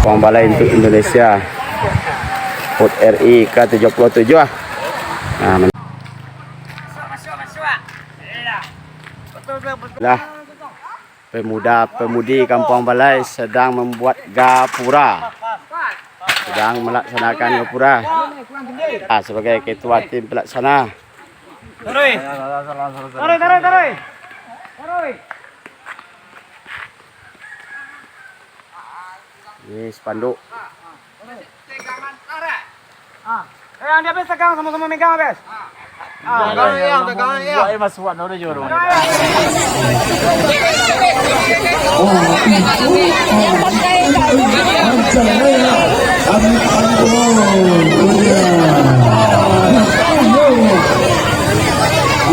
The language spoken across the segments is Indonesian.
Kampung Balai untuk Indonesia. HUT RI ke-77. Nah, pemuda-pemudi Kampung Balai sedang membuat gapura. Sedang melaksanakan gapura. Sebagai ketua tim pelaksana. Taruh. Ini spanduk. Yang dia pegang sama-sama megang habis. Pegang yang. Masuk warna udah jauh.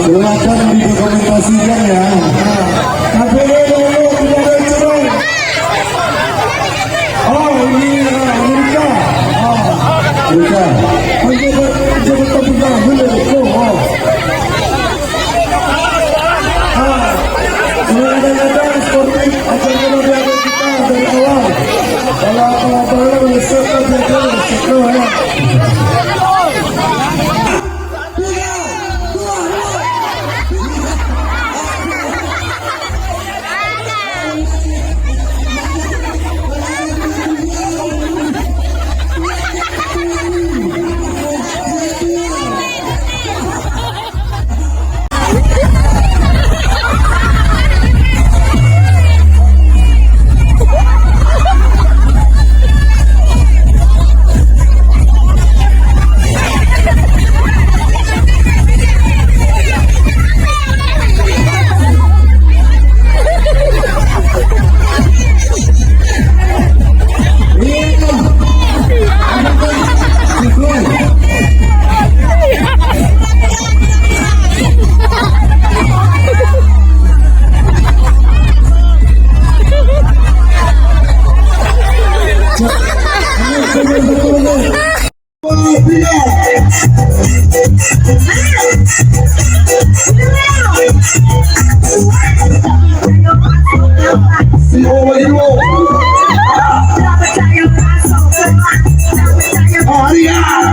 Silakan didokumentasikan ya. Oh ini Amerika. Amerika. Pejabat pegang boleh. Ada sportif akan menjadi kita dari awal. Kalau menyesatkan kita setelah.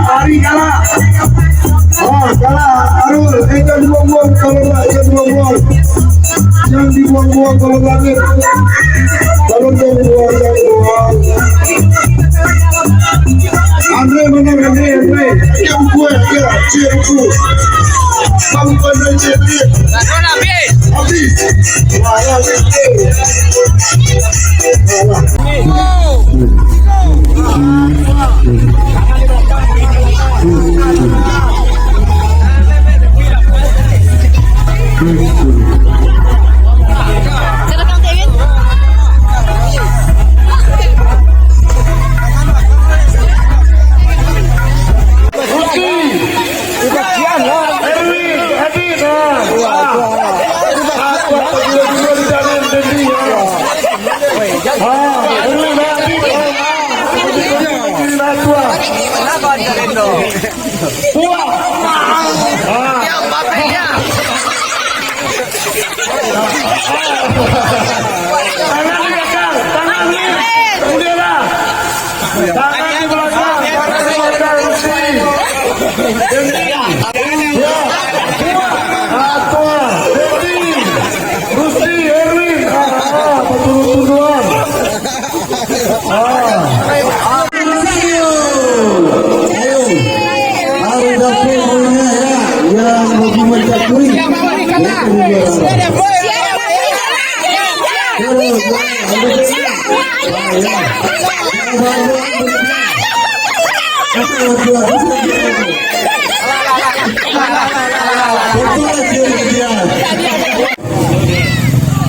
Hari kalah. Kalah Arul, jangan dibuang-buang kalau jangan dibuang-buang kalau langit. Kalau dibuang jangan buang. Andre menang Andre. Yang gue ya, cipu. Kamu pandai cipu. Habis. Wah, habis.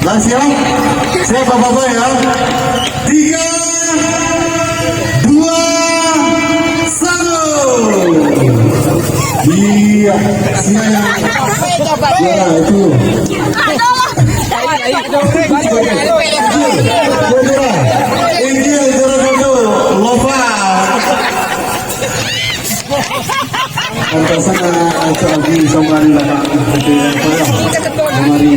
Nah, siap bapak-bapak ya. 3, 2, 1. Iya, siap. Ya itu. Antasana lagi kembali kembali.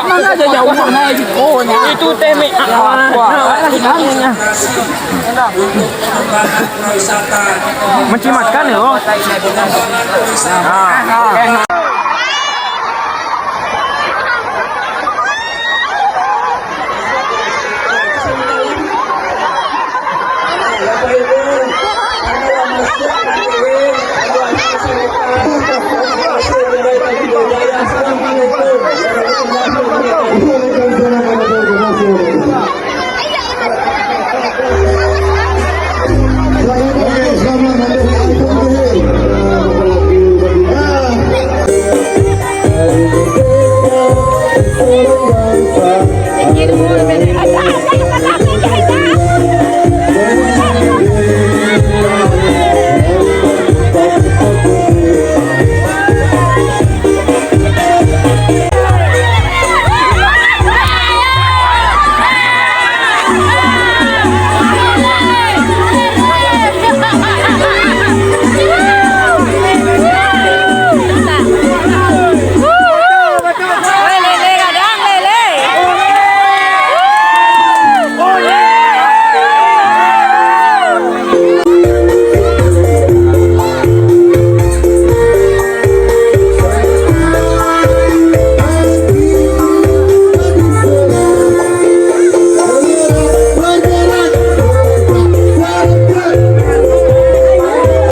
Mana aja jauh mana itu temi. Mencimatkan ya.